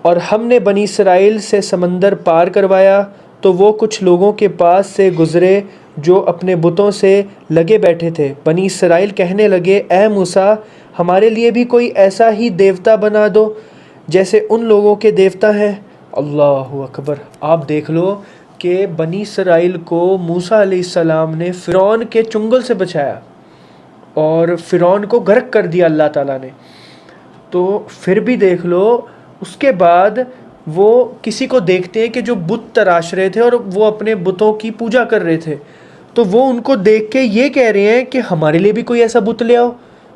اور ہم نے بنی اسرائیل سے سمندر پار کروایا تو وہ کچھ لوگوں کے پاس سے گزرے جو اپنے بتوں سے لگے بیٹھے تھے۔ بنی اسرائیل کہنے لگے، اے موسیٰ، ہمارے لیے بھی کوئی ایسا ہی دیوتا بنا دو جیسے ان لوگوں کے دیوتا ہیں۔ اللہ اکبر! آپ دیکھ لو کہ بنی اسرائیل کو موسیٰ علیہ السلام نے فرعون کے چنگل سے بچایا اور فرعون کو غرق کر دیا اللہ تعالیٰ نے، تو پھر بھی دیکھ لو اس کے بعد وہ کسی کو دیکھتے ہیں کہ جو بت تراش رہے تھے اور وہ اپنے بتوں کی پوجا کر رہے تھے، تو وہ ان کو دیکھ کے یہ کہہ رہے ہیں کہ ہمارے لیے بھی کوئی ایسا بت لے آؤ۔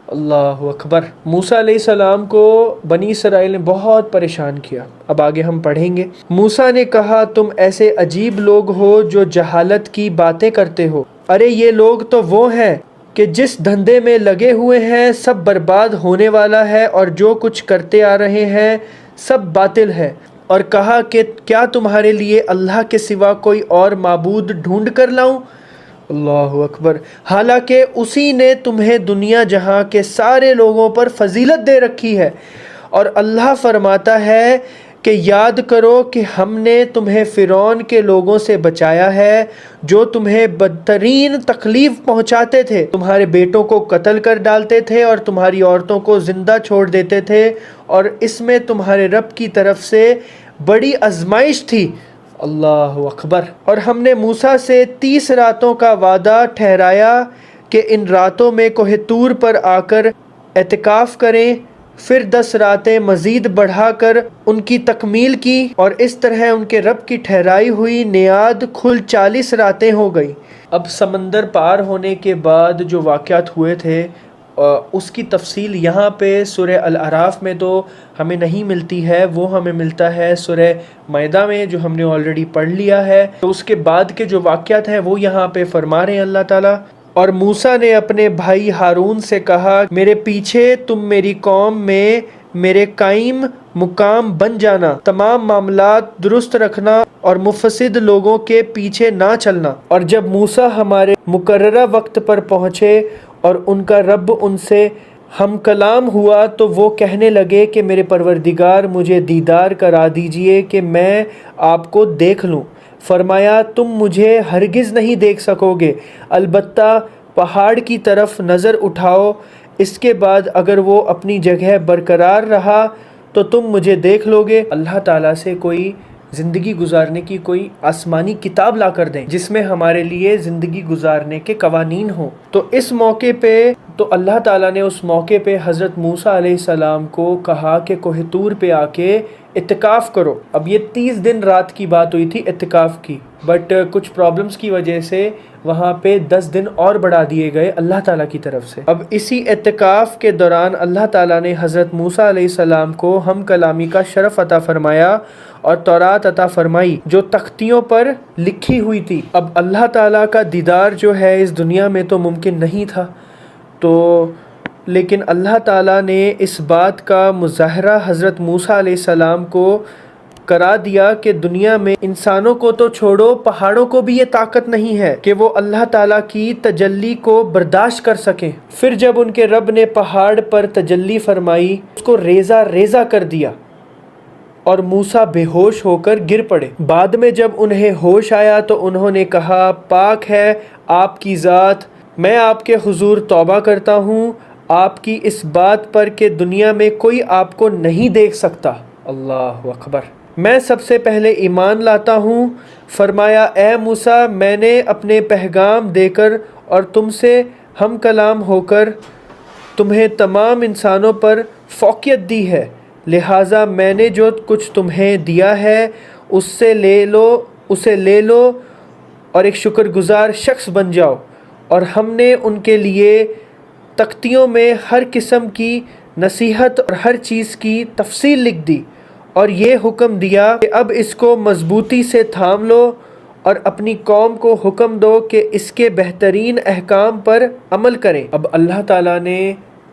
اللہ اکبر! موسیٰ علیہ السلام کو بنی اسرائیل نے بہت پریشان کیا۔ اب آگے ہم پڑھیں گے۔ موسیٰ نے کہا، تم ایسے عجیب لوگ ہو جو جہالت کی باتیں کرتے ہو۔ ارے یہ لوگ تو وہ ہیں کہ جس دھندے میں لگے ہوئے ہیں سب برباد ہونے والا ہے، اور جو کچھ کرتے آ رہے ہیں سب باطل ہے۔ اور کہا کہ کیا تمہارے لیے اللہ کے سوا کوئی اور معبود ڈھونڈ کر لاؤں؟ اللہ اکبر! حالانکہ اسی نے تمہیں دنیا جہاں کے سارے لوگوں پر فضیلت دے رکھی ہے، اور اللہ فرماتا ہے کہ یاد کرو کہ ہم نے تمہیں فرعون کے لوگوں سے بچایا ہے جو تمہیں بدترین تکلیف پہنچاتے تھے، تمہارے بیٹوں کو قتل کر ڈالتے تھے اور تمہاری عورتوں کو زندہ چھوڑ دیتے تھے، اور اس میں تمہارے رب کی طرف سے بڑی آزمائش تھی۔ اللہ اکبر! اور ہم نے موسیٰ سے 30 راتوں کا وعدہ ٹھہرایا کہ ان راتوں میں کوہ طور پر آ کر اعتکاف کریں، پھر 10 راتیں مزید بڑھا کر ان کی تکمیل کی، اور اس طرح ان کے رب کی ٹھہرائی ہوئی نیاد کل 40 راتیں ہو گئی۔ اب سمندر پار ہونے کے بعد جو واقعات ہوئے تھے اس کی تفصیل یہاں پہ سورہ الاعراف میں تو ہمیں نہیں ملتی ہے، وہ ہمیں ملتا ہے سورہ مائدہ میں جو ہم نے آلریڈی پڑھ لیا ہے۔ تو اس کے بعد کے جو واقعات ہیں وہ یہاں پہ فرما رہے ہیں اللہ تعالیٰ۔ اور موسیٰ نے اپنے بھائی ہارون سے کہا، میرے پیچھے تم میری قوم میں میرے قائم مقام بن جانا، تمام معاملات درست رکھنا اور مفسد لوگوں کے پیچھے نہ چلنا۔ اور جب موسیٰ ہمارے مقررہ وقت پر پہنچے اور ان کا رب ان سے ہم کلام ہوا تو وہ کہنے لگے کہ میرے پروردگار مجھے دیدار کرا دیجئے کہ میں آپ کو دیکھ لوں۔ فرمایا، تم مجھے ہرگز نہیں دیکھ سکو گے، البتہ پہاڑ کی طرف نظر اٹھاؤ، اس کے بعد اگر وہ اپنی جگہ برقرار رہا تو تم مجھے دیکھ لو گے۔ اللہ تعالیٰ سے کوئی زندگی گزارنے کی کوئی آسمانی کتاب لا کر دیں جس میں ہمارے لیے زندگی گزارنے کے قوانین ہوں۔ تو اس موقع پہ تو اللہ تعالیٰ نے اس موقع پہ حضرت موسیٰ علیہ السلام کو کہا کہ کوہ طور پہ آ کے اعتکاف کرو۔ اب یہ 30 دن رات کی بات ہوئی تھی اعتکاف کی، بٹ کچھ پرابلمز کی وجہ سے وہاں پہ 10 دن اور بڑھا دیے گئے اللہ تعالیٰ کی طرف سے۔ اب اسی اعتکاف کے دوران اللہ تعالیٰ نے حضرت موسیٰ علیہ السلام کو ہم کلامی کا شرف عطا فرمایا اور تورات عطا فرمائی جو تختیوں پر لکھی ہوئی تھی۔ اب اللہ تعالیٰ کا دیدار جو ہے اس دنیا میں تو ممکن نہیں تھا، تو لیکن اللہ تعالیٰ نے اس بات کا مظاہرہ حضرت موسیٰ علیہ السلام کو کرا دیا کہ دنیا میں انسانوں کو تو چھوڑو، پہاڑوں کو بھی یہ طاقت نہیں ہے کہ وہ اللہ تعالیٰ کی تجلی کو برداشت کر سکیں۔ پھر جب ان کے رب نے پہاڑ پر تجلی فرمائی، اس کو ریزہ ریزہ کر دیا اور موسیٰ بے ہوش ہو کر گر پڑے۔ بعد میں جب انہیں ہوش آیا تو انہوں نے کہا، پاک ہے آپ کی ذات، میں آپ کے حضور توبہ کرتا ہوں آپ کی اس بات پر کہ دنیا میں کوئی آپ کو نہیں دیکھ سکتا۔ اللہ اکبر! میں سب سے پہلے ایمان لاتا ہوں۔ فرمایا، اے موسیٰ، میں نے اپنے پیغام دے کر اور تم سے ہم کلام ہو کر تمہیں تمام انسانوں پر فوقیت دی ہے، لہٰذا میں نے جو کچھ تمہیں دیا ہے اسے لے لو اور ایک شکر گزار شخص بن جاؤ۔ اور ہم نے ان کے لیے تختیوں میں ہر قسم کی نصیحت اور ہر چیز کی تفصیل لکھ دی، اور یہ حکم دیا کہ اب اس کو مضبوطی سے تھام لو اور اپنی قوم کو حکم دو کہ اس کے بہترین احکام پر عمل کریں۔ اب اللہ تعالیٰ نے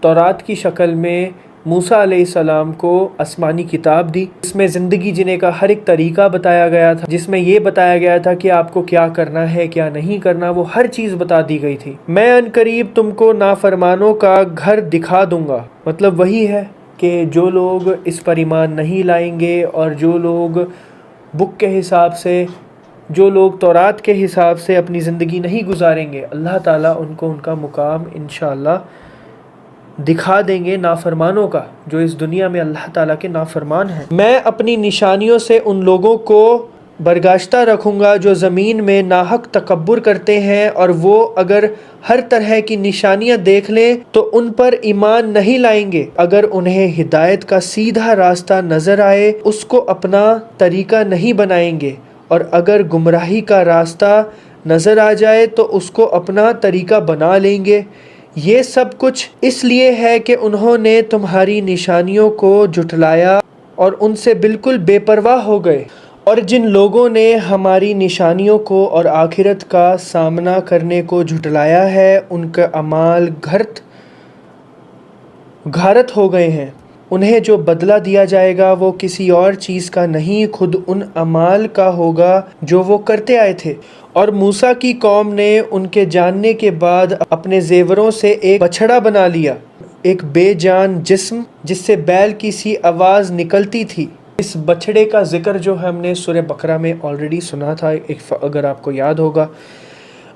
تورات کی شکل میں موسیٰ علیہ السلام کو آسمانی کتاب دی، جس میں زندگی جینے کا ہر ایک طریقہ بتایا گیا تھا، جس میں یہ بتایا گیا تھا کہ آپ کو کیا کرنا ہے کیا نہیں کرنا، وہ ہر چیز بتا دی گئی تھی۔ میں ان قریب تم کو نافرمانوں کا گھر دکھا دوں گا، مطلب وہی ہے کہ جو لوگ اس پر ایمان نہیں لائیں گے اور جو لوگ بک کے حساب سے، جو لوگ تورات کے حساب سے اپنی زندگی نہیں گزاریں گے، اللہ تعالیٰ ان کو ان کا مقام انشاءاللہ دکھا دیں گے نافرمانوں کا، جو اس دنیا میں اللہ تعالیٰ کے نافرمان ہیں۔ میں اپنی نشانیوں سے ان لوگوں کو برگاشتہ رکھوں گا جو زمین میں ناحق تکبر کرتے ہیں، اور وہ اگر ہر طرح کی نشانیاں دیکھ لیں تو ان پر ایمان نہیں لائیں گے۔ اگر انہیں ہدایت کا سیدھا راستہ نظر آئے اس کو اپنا طریقہ نہیں بنائیں گے، اور اگر گمراہی کا راستہ نظر آ جائے تو اس کو اپنا طریقہ بنا لیں گے۔ یہ سب کچھ اس لیے ہے کہ انہوں نے تمہاری نشانیوں کو جھٹلایا اور ان سے بالکل بے پرواہ ہو گئے۔ اور جن لوگوں نے ہماری نشانیوں کو اور آخرت کا سامنا کرنے کو جھٹلایا ہے ان کے اعمال غارت ہو گئے ہیں۔ انہیں جو بدلہ دیا جائے گا وہ کسی اور چیز کا نہیں، خود ان اعمال کا ہوگا جو وہ کرتے آئے تھے۔ اور موسیٰ کی قوم نے ان کے جاننے کے بعد اپنے زیوروں سے ایک بچھڑا بنا لیا، ایک بے جان جسم جس سے بیل کی سی آواز نکلتی تھی۔ اس بچھڑے کا ذکر جو ہم نے سورہ بقرہ میں آلریڈی سنا تھا، اگر آپ کو یاد ہوگا۔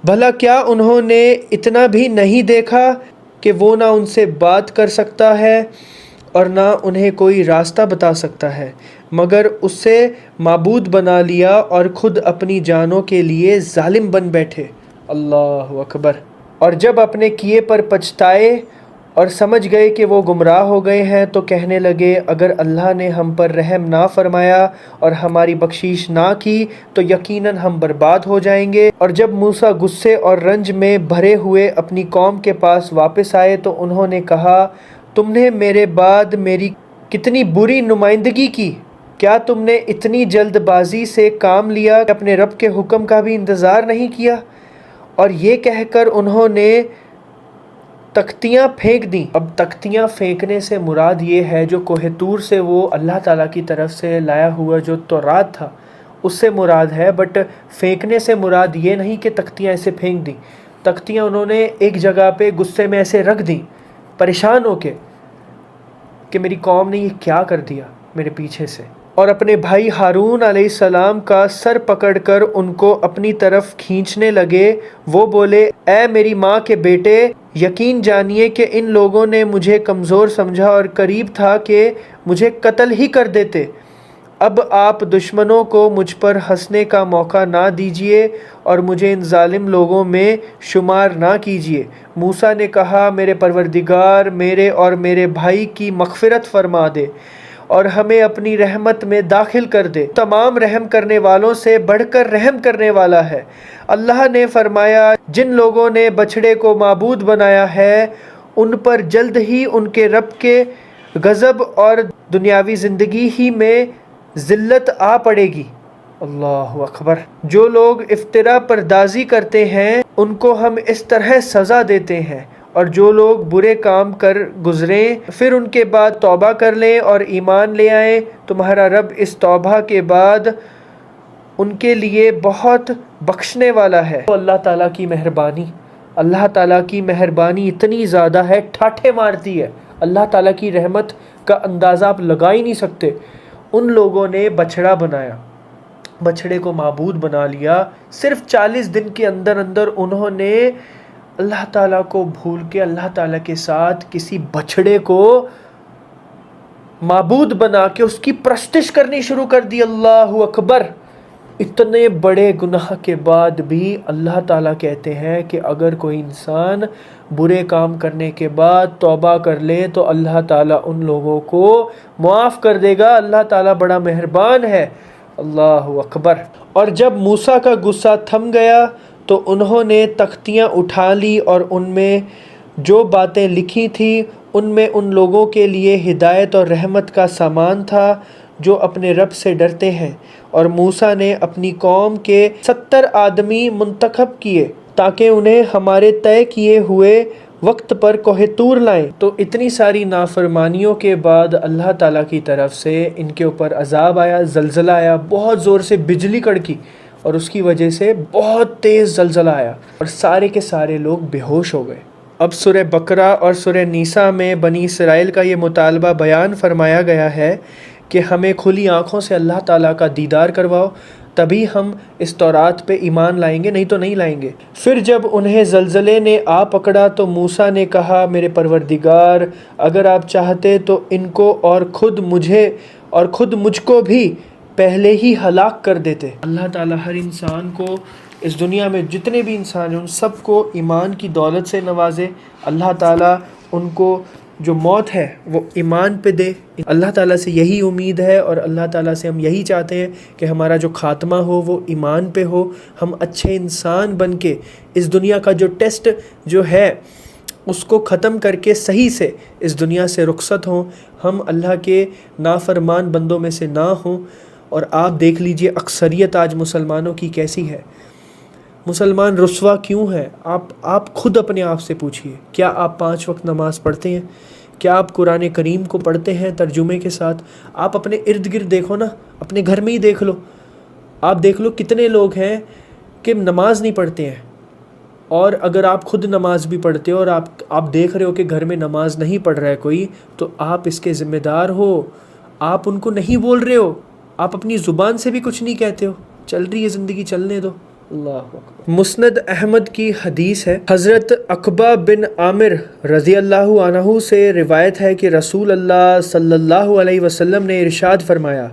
بھلا کیا انہوں نے اتنا بھی نہیں دیکھا کہ وہ نہ ان سے بات کر سکتا ہے اور نہ انہیں کوئی راستہ بتا سکتا ہے، مگر اسے معبود بنا لیا اور خود اپنی جانوں کے لیے ظالم بن بیٹھے۔ اللہ اکبر۔ اور جب اپنے کیے پر پچھتائے اور سمجھ گئے کہ وہ گمراہ ہو گئے ہیں تو کہنے لگے اگر اللہ نے ہم پر رحم نہ فرمایا اور ہماری بخشش نہ کی تو یقیناً ہم برباد ہو جائیں گے۔ اور جب موسیٰ غصے اور رنج میں بھرے ہوئے اپنی قوم کے پاس واپس آئے تو انہوں نے کہا تم نے میرے بعد میری کتنی بری نمائندگی کی، کیا تم نے اتنی جلد بازی سے کام لیا کہ اپنے رب کے حکم کا بھی انتظار نہیں کیا؟ اور یہ کہہ کر انہوں نے تختیاں پھینک دیں۔ اب تختیاں پھینکنے سے مراد یہ ہے جو کوہ طور سے وہ اللہ تعالیٰ کی طرف سے لایا ہوا جو تورات تھا اس سے مراد ہے، بٹ پھینکنے سے مراد یہ نہیں کہ تختیاں ایسے پھینک دیں۔ تختیاں انہوں نے ایک جگہ پہ غصے میں ایسے رکھ دیں، پریشان ہو کے کہ میری قوم نے یہ کیا کر دیا میرے پیچھے سے، اور اپنے بھائی ہارون علیہ السلام کا سر پکڑ کر ان کو اپنی طرف کھینچنے لگے۔ وہ بولے اے میری ماں کے بیٹے، یقین جانیے کہ ان لوگوں نے مجھے کمزور سمجھا اور قریب تھا کہ مجھے قتل ہی کر دیتے۔ اب آپ دشمنوں کو مجھ پر ہنسنے کا موقع نہ دیجیے اور مجھے ان ظالم لوگوں میں شمار نہ کیجیے۔ موسیٰ نے کہا میرے پروردگار میرے اور میرے بھائی کی مغفرت فرما دے اور ہمیں اپنی رحمت میں داخل کر دے، تمام رحم کرنے والوں سے بڑھ کر رحم کرنے والا ہے۔ اللہ نے فرمایا جن لوگوں نے بچھڑے کو معبود بنایا ہے ان پر جلد ہی ان کے رب کے غضب اور دنیاوی زندگی ہی میں ذلت آ پڑے گی۔ اللہ اکبر۔ جو لوگ افتراء پردازی کرتے ہیں ان کو ہم اس طرح سزا دیتے ہیں، اور جو لوگ برے کام کر گزریں پھر ان کے بعد توبہ کر لیں اور ایمان لے آئیں، تمہارا رب اس توبہ کے بعد ان کے لیے بہت بخشنے والا ہے۔ اللہ تعالیٰ کی مہربانی، اللہ تعالیٰ کی مہربانی اتنی زیادہ ہے، ٹھاٹھے مارتی ہے۔ اللہ تعالیٰ کی رحمت کا اندازہ آپ لگا ہی نہیں سکتے۔ ان لوگوں نے بچھڑا بنایا، بچھڑے کو معبود بنا لیا، صرف 40 دن کے اندر اندر انہوں نے اللہ تعالیٰ کو بھول کے اللہ تعالیٰ کے ساتھ کسی بچھڑے کو معبود بنا کے اس کی پرستش کرنی شروع کر دی۔ اللہ اکبر۔ اتنے بڑے گناہ کے بعد بھی اللہ تعالیٰ کہتے ہیں کہ اگر کوئی انسان برے کام کرنے کے بعد توبہ کر لے تو اللہ تعالیٰ ان لوگوں کو معاف کر دے گا، اللہ تعالیٰ بڑا مہربان ہے۔ اللہ اکبر۔ اور جب موسیٰ کا غصہ تھم گیا تو انہوں نے تختیاں اٹھا لی اور ان میں جو باتیں لکھی تھیں ان میں ان لوگوں کے لیے ہدایت اور رحمت کا سامان تھا جو اپنے رب سے ڈرتے ہیں۔ اور موسیٰ نے اپنی قوم کے 70 آدمی منتخب کیے تاکہ انہیں ہمارے طے کیے ہوئے وقت پر کوہ طور لائیں۔ تو اتنی ساری نافرمانیوں کے بعد اللہ تعالیٰ کی طرف سے ان کے اوپر عذاب آیا، زلزلہ آیا، بہت زور سے بجلی کڑکی اور اس کی وجہ سے بہت تیز زلزلہ آیا اور سارے کے سارے لوگ بے ہوش ہو گئے۔ اب سورہ بقرہ اور سورہ نساء میں بنی اسرائیل کا یہ مطالبہ بیان فرمایا گیا ہے کہ ہمیں کھلی آنکھوں سے اللہ تعالیٰ کا دیدار کرواؤ، تبھی ہم اس تورات پہ ایمان لائیں گے، نہیں تو نہیں لائیں گے۔ پھر جب انہیں زلزلے نے آ پکڑا تو موسیٰ نے کہا، میرے پروردگار، اگر آپ چاہتے تو ان کو اور خود مجھ کو بھی پہلے ہی ہلاک کر دیتے۔ اللہ تعالیٰ ہر انسان کو اس دنیا میں جتنے بھی انسان ہیں ان سب کو ایمان کی دولت سے نوازے۔ اللہ تعالیٰ ان کو جو موت ہے وہ ایمان پہ دے۔ اللہ تعالیٰ سے یہی امید ہے اور اللہ تعالیٰ سے ہم یہی چاہتے ہیں کہ ہمارا جو خاتمہ ہو وہ ایمان پہ ہو، ہم اچھے انسان بن کے اس دنیا کا جو ٹیسٹ جو ہے اس کو ختم کر کے صحیح سے اس دنیا سے رخصت ہوں، ہم اللہ کے نافرمان بندوں میں سے نہ ہوں۔ اور آپ دیکھ لیجئے اکثریت آج مسلمانوں کی کیسی ہے۔ مسلمان رسوا کیوں ہے؟ آپ خود اپنے آپ سے پوچھئے، کیا آپ 5 وقت نماز پڑھتے ہیں؟ کیا آپ قرآن کریم کو پڑھتے ہیں ترجمے کے ساتھ؟ آپ اپنے ارد گرد دیکھو نا، اپنے گھر میں ہی دیکھ لو، آپ دیکھ لو کتنے لوگ ہیں کہ نماز نہیں پڑھتے ہیں۔ اور اگر آپ خود نماز بھی پڑھتے ہو اور آپ دیکھ رہے ہو کہ گھر میں نماز نہیں پڑھ رہا ہے کوئی، تو آپ اس کے ذمہ دار ہو، آپ ان کو نہیں بول رہے ہو، آپ اپنی زبان سے بھی کچھ نہیں کہتے ہو، چل رہی ہے زندگی، چلنے دو۔ اللہ اکبر۔ مسند احمد کی حدیث ہے، حضرت عقبہ بن عامر رضی اللہ عنہ سے روایت ہے کہ رسول اللہ صلی اللہ علیہ وسلم نے ارشاد فرمایا،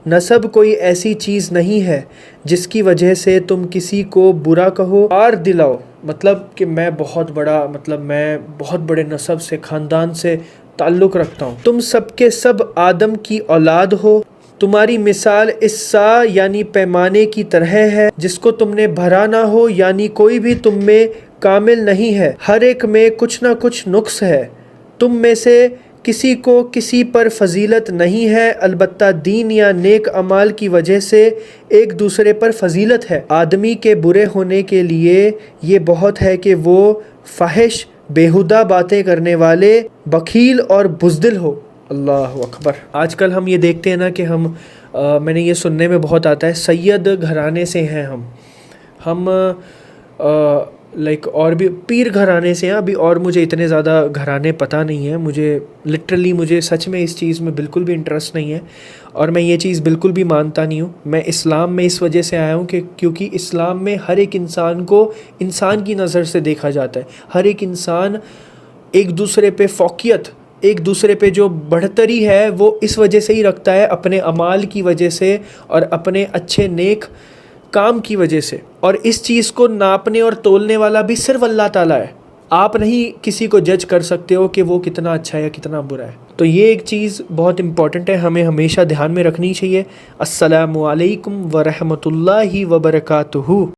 نسب کوئی ایسی چیز نہیں ہے جس کی وجہ سے تم کسی کو برا کہو اور دلاؤ، مطلب کہ میں بہت بڑے نسب سے، خاندان سے تعلق رکھتا ہوں، تم سب کے سب آدم کی اولاد ہو، تمہاری مثال اس سا یعنی پیمانے کی طرح ہے جس کو تم نے بھرا نہ ہو، یعنی کوئی بھی تم میں کامل نہیں ہے، ہر ایک میں کچھ نہ کچھ نقص ہے، تم میں سے کسی کو کسی پر فضیلت نہیں ہے، البتہ دین یا نیک اعمال کی وجہ سے ایک دوسرے پر فضیلت ہے۔ آدمی کے برے ہونے کے لیے یہ بہت ہے کہ وہ فاحش بیہودہ باتیں کرنے والے، بخیل اور بزدل ہو۔ اللہ اکبر۔ آج کل ہم یہ دیکھتے ہیں نا کہ میں نے یہ سننے میں بہت آتا ہے، سید گھرانے سے ہیں ہم اور بھی پیر گھرانے سے ہیں، ابھی اور مجھے اتنے زیادہ گھرانے پتہ نہیں ہیں، مجھے سچ میں اس چیز میں بالکل بھی انٹرسٹ نہیں ہے، اور میں یہ چیز بالکل بھی مانتا نہیں ہوں۔ میں اسلام میں اس وجہ سے آیا ہوں کہ کیونکہ اسلام میں ہر ایک انسان کو انسان کی نظر سے دیکھا جاتا ہے، ہر ایک انسان ایک دوسرے پہ فوقیت، ایک دوسرے پہ جو بڑھتری ہے وہ اس وجہ سے ہی رکھتا ہے، اپنے اعمال کی وجہ سے اور اپنے اچھے نیک کام کی وجہ سے، اور اس چیز کو ناپنے اور تولنے والا بھی صرف اللہ تعالیٰ ہے۔ آپ نہیں کسی کو جج کر سکتے ہو کہ وہ کتنا اچھا ہے یا کتنا برا ہے۔ تو یہ ایک چیز بہت امپورٹنٹ ہے، ہمیں ہمیشہ دھیان میں رکھنی چاہیے۔ السلام علیکم ورحمۃ اللہ وبرکاتہ۔